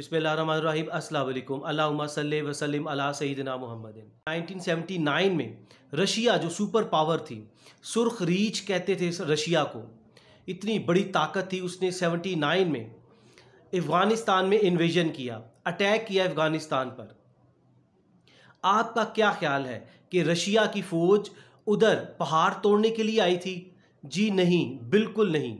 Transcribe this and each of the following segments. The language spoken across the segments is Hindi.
बिस्मिल्लाहिर्रहमानिर्रहीम अस्सलाम वालेकुम अल्लाहुम्मा सल्ली व सल्लिम अला सय्यिदिना मुहम्मदिन। 1979 में रशिया जो सुपर पावर थी, सुर्ख रीछ कहते थे रशिया को, इतनी बड़ी ताकत थी, उसने 79 में अफ़गानिस्तान में इन्वेजन किया, अटैक किया अफ़गानिस्तान पर। आपका क्या ख्याल है कि रशिया की फ़ौज उधर पहाड़ तोड़ने के लिए आई थी? जी नहीं, बिल्कुल नहीं।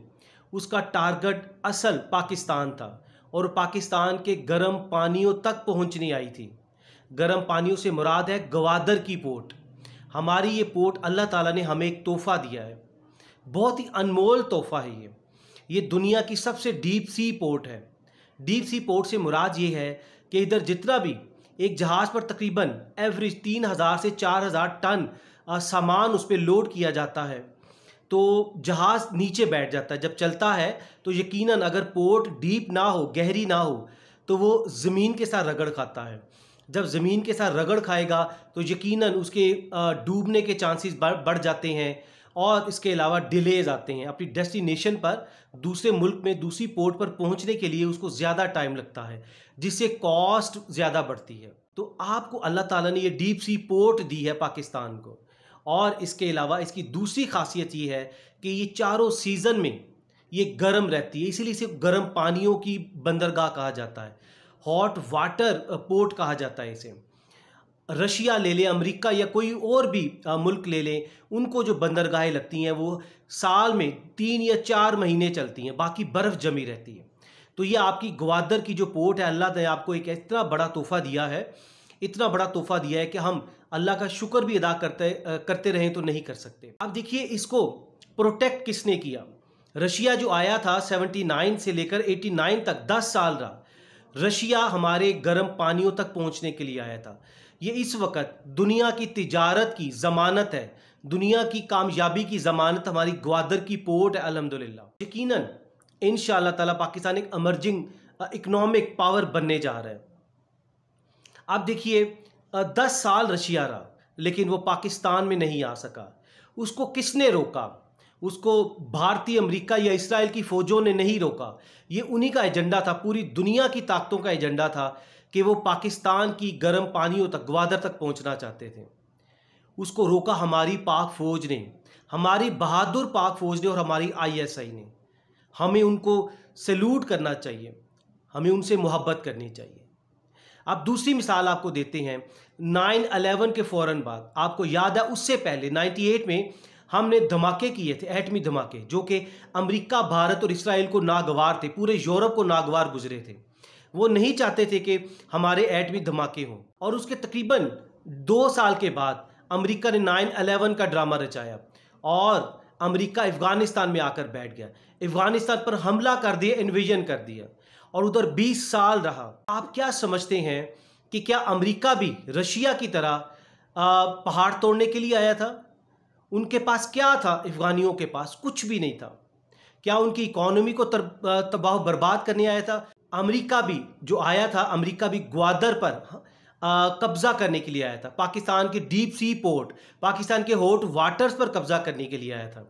उसका टारगेट असल पाकिस्तान था और पाकिस्तान के गर्म पानियों तक पहुंचने आई थी। गर्म पानियों से मुराद है गवादर की पोर्ट। हमारी ये पोर्ट अल्लाह ताला ने हमें एक तोहफ़ा दिया है, बहुत ही अनमोल तोहफ़ा है ये दुनिया की सबसे डीप सी पोर्ट है। डीप सी पोर्ट से मुराद ये है कि इधर जितना भी एक जहाज़ पर तकरीबन एवरेज 3000 से 4000 टन सामान उस पर लोड किया जाता है, तो जहाज़ नीचे बैठ जाता है। जब चलता है तो यकीनन अगर पोर्ट डीप ना हो, गहरी ना हो, तो वो ज़मीन के साथ रगड़ खाता है। जब ज़मीन के साथ रगड़ खाएगा तो यकीनन उसके डूबने के चांसेस बढ़ जाते हैं और इसके अलावा डिलेज आते हैं। अपनी डेस्टिनेशन पर दूसरे मुल्क में दूसरी पोर्ट पर पहुंचने के लिए उसको ज़्यादा टाइम लगता है, जिससे कॉस्ट ज़्यादा बढ़ती है। तो आपको अल्लाह ताला ने ये डीप सी पोर्ट दी है पाकिस्तान को, और इसके अलावा इसकी दूसरी खासियत ये है कि ये चारों सीज़न में ये गर्म रहती है, इसीलिए इसे गर्म पानियों की बंदरगाह कहा जाता है, हॉट वाटर पोर्ट कहा जाता है इसे। रशिया ले लें, अमेरिका या कोई और भी मुल्क ले लें, उनको जो बंदरगाहें लगती हैं वो साल में 3 या 4 महीने चलती हैं, बाकी बर्फ़ जमी रहती है। तो ये आपकी ग्वादर की जो पोर्ट है, अल्लाह ने आपको एक इतना बड़ा तोहफ़ा दिया है, इतना बड़ा तोहफ़ा दिया है कि हम अल्लाह का शुक्र भी अदा करते रहें तो नहीं कर सकते। अब देखिए, इसको प्रोटेक्ट किसने किया? रशिया जो आया था 79 से लेकर 89 तक 10 साल रहा। रशिया हमारे गर्म पानियों तक पहुंचने के लिए आया था। ये इस वक्त दुनिया की तिजारत की ज़मानत है, दुनिया की कामयाबी की ज़मानत हमारी ग्वादर की पोर्ट है अल्हम्दुलिल्लाह। यकीनन इंशाअल्लाह ताला पाकिस्तान एक अमर्जिंग इकोनॉमिक पावर बनने जा रहा है। अब देखिए, 10 साल रशिया रहा, लेकिन वो पाकिस्तान में नहीं आ सका। उसको किसने रोका? उसको भारतीय, अमेरिका या इसराइल की फ़ौजों ने नहीं रोका। ये उन्हीं का एजेंडा था, पूरी दुनिया की ताकतों का एजेंडा था कि वो पाकिस्तान की गर्म पानियों तक, ग्वादर तक पहुंचना चाहते थे। उसको रोका हमारी पाक फ़ौज ने, हमारी बहादुर पाक फ़ौज ने और हमारी ISI ने। हमें उनको सैल्यूट करना चाहिए, हमें उनसे मोहब्बत करनी चाहिए। अब दूसरी मिसाल आपको देते हैं। 9/11 के फ़ौरन बाद, आपको याद है, उससे पहले 98 में हमने धमाके किए थे, एटमी धमाके, जो कि अमेरिका, भारत और इसराइल को नागवार थे, पूरे यूरोप को नागवार गुजरे थे। वो नहीं चाहते थे कि हमारे एटमी धमाके हों। और उसके तकरीबन 2 साल के बाद अमेरिका ने 9/11 का ड्रामा रचाया और अमेरिका अफ़गानिस्तान में आकर बैठ गया, अफ़गानिस्तान पर हमला कर दिया, इन्वेजन कर दिया, और उधर 20 साल रहा। आप क्या समझते हैं कि क्या अमेरिका भी रशिया की तरह पहाड़ तोड़ने के लिए आया था? उनके पास क्या था? अफ़गानियों के पास कुछ भी नहीं था। क्या उनकी इकॉनमी को तबाह बर्बाद करने आया था? अमेरिका भी जो आया था, अमेरिका भी ग्वादर पर कब्ज़ा करने के लिए आया था, पाकिस्तान के डीप सी पोर्ट, पाकिस्तान के हॉट वाटर्स पर कब्ज़ा करने के लिए आया था।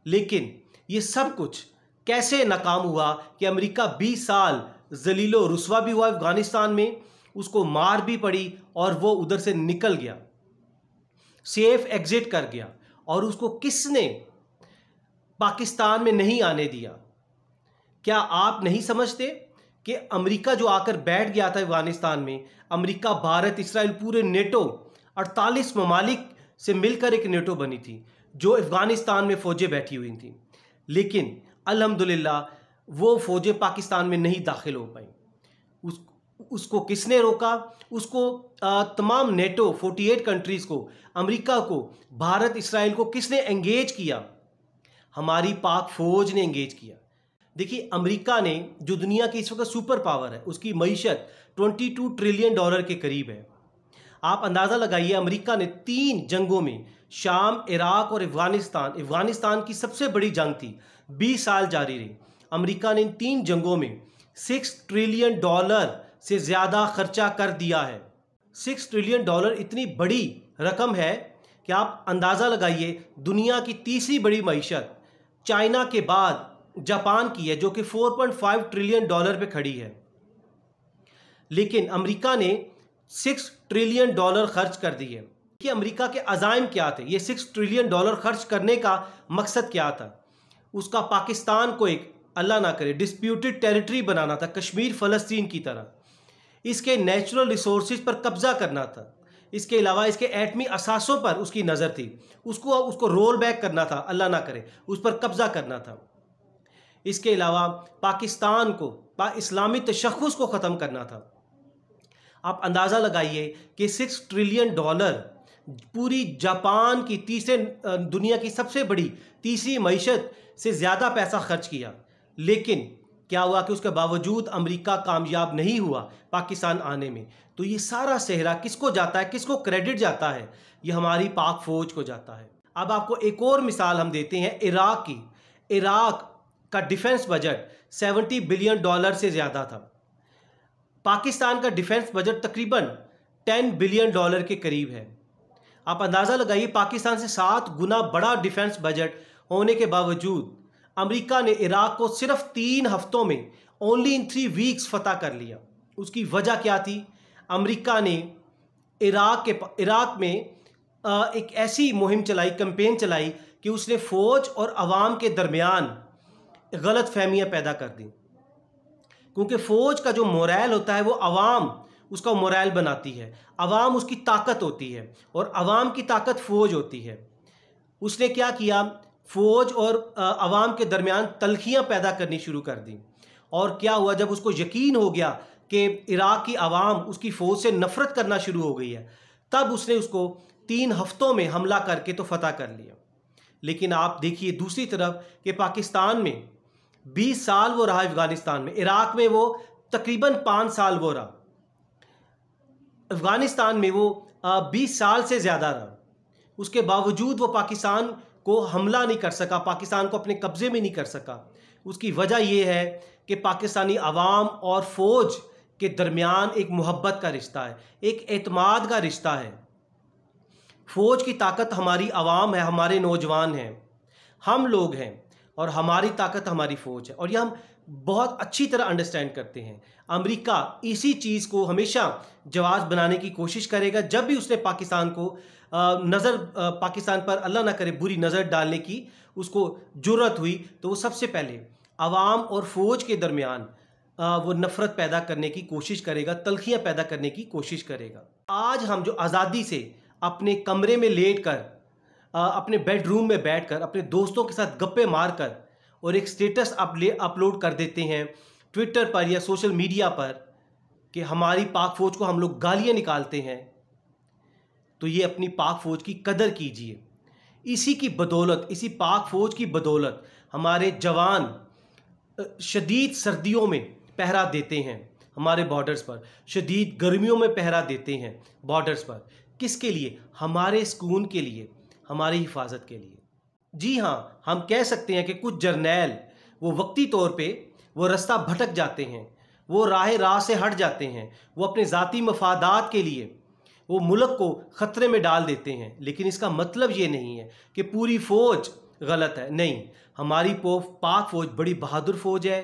लेकिन ये सब कुछ कैसे नाकाम हुआ कि अमेरिका 20 साल जलीलो रुस्वा भी हुआ अफ़गानिस्तान में, उसको मार भी पड़ी और वो उधर से निकल गया, सेफ एग्जिट कर गया, और उसको किसने पाकिस्तान में नहीं आने दिया? क्या आप नहीं समझते कि अमेरिका जो आकर बैठ गया था अफ़गानिस्तान में, अमेरिका, भारत, इसराइल, पूरे नेटो 48 ममालिक से मिलकर एक नेटो बनी थी जो अफ़गानिस्तान में फ़ौजें बैठी हुई थी, लेकिन अल्हम्दुलिल्लाह वो फ़ौजें पाकिस्तान में नहीं दाखिल हो पाई। उसको किसने रोका? उसको तमाम नेटो 48 कंट्रीज़ को, अमेरिका को, भारत, इसराइल को किसने एंगेज किया? हमारी पाक फ़ौज ने एंगेज किया। देखिए, अमेरिका ने, जो दुनिया की इस वक्त सुपर पावर है, उसकी मईशत $22 ट्रिलियन के करीब है। आप अंदाज़ा लगाइए, अमेरिका ने 3 जंगों में, शाम, इराक और अफ़गानिस्तान की सबसे बड़ी जंग थी, 20 साल जारी रही। अमेरिका ने इन 3 जंगों में $6 ट्रिलियन से ज़्यादा खर्चा कर दिया है। $6 ट्रिलियन इतनी बड़ी रकम है कि आप अंदाज़ा लगाइए, दुनिया की तीसरी बड़ी मईशत चाइना के बाद जापान की है, जो कि $4.5 ट्रिलियन पे खड़ी है। लेकिन अमेरिका ने $6 ट्रिलियन खर्च कर दिए। कि अमेरिका के अज़ाइम क्या थे, ये $6 ट्रिलियन खर्च करने का मकसद क्या था? उसका पाकिस्तान को एक, अल्लाह ना करे, डिस्प्यूटेड टेरिटरी बनाना था, कश्मीर फ़लस्तीन की तरह। इसके नेचुरल रिसोर्सेज पर कब्ज़ा करना था। इसके अलावा इसके एटमी असासों पर उसकी नज़र थी, उसको रोल बैक करना था, अल्लाह ना करे, उस पर कब्ज़ा करना था। इसके अलावा पाकिस्तान को, इस्लामी तशख़्ख़ुस को ख़त्म करना था। आप अंदाज़ा लगाइए कि $6 ट्रिलियन पूरी जापान की दुनिया की सबसे बड़ी तीसरी मईशत से ज़्यादा पैसा खर्च किया, लेकिन क्या हुआ कि उसके बावजूद अमेरिका कामयाब नहीं हुआ पाकिस्तान आने में। तो ये सारा सेहरा किसको जाता है, किसको क्रेडिट जाता है? ये हमारी पाक फ़ौज को जाता है। अब आपको एक और मिसाल हम देते हैं इराक़ की। इराक़ का डिफेंस बजट $70 बिलियन से ज़्यादा था। पाकिस्तान का डिफेंस बजट तकरीबन $10 बिलियन के करीब है। आप अंदाज़ा लगाइए, पाकिस्तान से 7 गुना बड़ा डिफेंस बजट होने के बावजूद अमेरिका ने इराक़ को सिर्फ 3 हफ्तों में, ओनली इन 3 वीक्स, फतह कर लिया। उसकी वजह क्या थी? अमेरिका ने इराक़ में एक ऐसी मुहिम चलाई, कैंपेन चलाई कि उसने फ़ौज और अवाम के दरमियान गलत फहमियाँ पैदा कर दी। क्योंकि फ़ौज का जो मोरल होता है वो अवाम उसका मोरल बनाती है, अवाम उसकी ताकत होती है, और अवाम की ताकत फ़ौज होती है। उसने क्या किया? फ़ौज और अवाम के दरमियान तलखियाँ पैदा करनी शुरू कर दी। और क्या हुआ? जब उसको यकीन हो गया कि इराक़ की अवाम उसकी फ़ौज से नफ़रत करना शुरू हो गई है, तब उसने उसको 3 हफ्तों में हमला करके तो फतह कर लिया। लेकिन आप देखिए दूसरी तरफ कि पाकिस्तान में 20 साल वो रहा, अफ़गानिस्तान में, इराक़ में वो तकरीबन 5 साल वो रहा, अफ़गानिस्तान में वो 20 साल से ज़्यादा रहा। उसके बावजूद वो पाकिस्तान को हमला नहीं कर सका, पाकिस्तान को अपने कब्ज़े में नहीं कर सका। उसकी वजह यह है कि पाकिस्तानी अवाम और फ़ौज के दरमियान एक मोहब्बत का रिश्ता है, एक एतमाद का रिश्ता है। फ़ौज की ताकत हमारी अवाम है, हमारे नौजवान हैं, हम लोग हैं, और हमारी ताकत हमारी फ़ौज है। और यह हम बहुत अच्छी तरह अंडरस्टैंड करते हैं। अमेरिका इसी चीज़ को हमेशा जवाब बनाने की कोशिश करेगा। जब भी उसने पाकिस्तान को पाकिस्तान पर, अल्लाह ना करे, बुरी नज़र डालने की उसको जुर्रत हुई, तो वो सबसे पहले अवाम और फ़ौज के दरमियान वो नफ़रत पैदा करने की कोशिश करेगा, तलखियाँ पैदा करने की कोशिश करेगा। आज हम जो आज़ादी से अपने कमरे में लेट कर, अपने बेडरूम में बैठकर, अपने दोस्तों के साथ गप्पे मारकर और एक स्टेटस अपलोड कर देते हैं ट्विटर पर या सोशल मीडिया पर कि हमारी पाक फ़ौज को हम लोग गालियाँ निकालते हैं, तो ये अपनी पाक फ़ौज की कदर कीजिए। इसी की बदौलत, इसी पाक फ़ौज की बदौलत हमारे जवान शदीद सर्दियों में पहरा देते हैं, हमारे बॉर्डर्स पर शदीद गर्मियों में पहरा देते हैं बॉर्डर्स पर। किसके लिए? हमारे सुकून के लिए, हमारी हिफाजत के लिए। जी हाँ, हम कह सकते हैं कि कुछ जर्नैल वो वक्ती तौर पे वो रास्ता भटक जाते हैं, वो राह से हट जाते हैं, वो अपने ज़ाती मफादात के लिए वो मुल्क को ख़तरे में डाल देते हैं। लेकिन इसका मतलब ये नहीं है कि पूरी फ़ौज गलत है। नहीं, हमारी पाक फ़ौज बड़ी बहादुर फ़ौज है।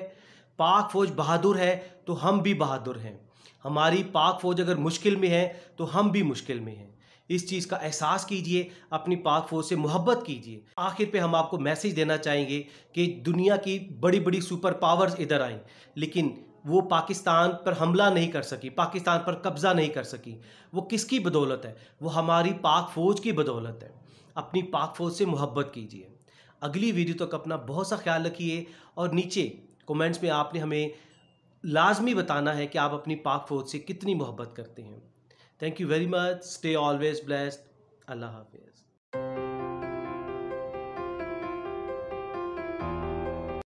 पाक फ़ौज बहादुर है तो हम भी बहादुर हैं। हमारी पाक फ़ौज अगर मुश्किल में है तो हम भी मुश्किल में हैं। इस चीज़ का एहसास कीजिए, अपनी पाक फ़ौज से मोहब्बत कीजिए। आखिर पे हम आपको मैसेज देना चाहेंगे कि दुनिया की बड़ी बड़ी सुपर पावर्स इधर आईं, लेकिन वो पाकिस्तान पर हमला नहीं कर सकी, पाकिस्तान पर कब्ज़ा नहीं कर सकी। वो किसकी बदौलत है? वो हमारी पाक फ़ौज की बदौलत है। अपनी पाक फ़ौज से मोहब्बत कीजिए। अगली वीडियो तक अपना बहुत सा ख्याल रखिए, और नीचे कमेंट्स में आपने हमें लाजमी बताना है कि आप अपनी पाक फ़ौज से कितनी मोहब्बत करते हैं। Thank you very much. Stay always blessed. अल्लाह हाफिज़।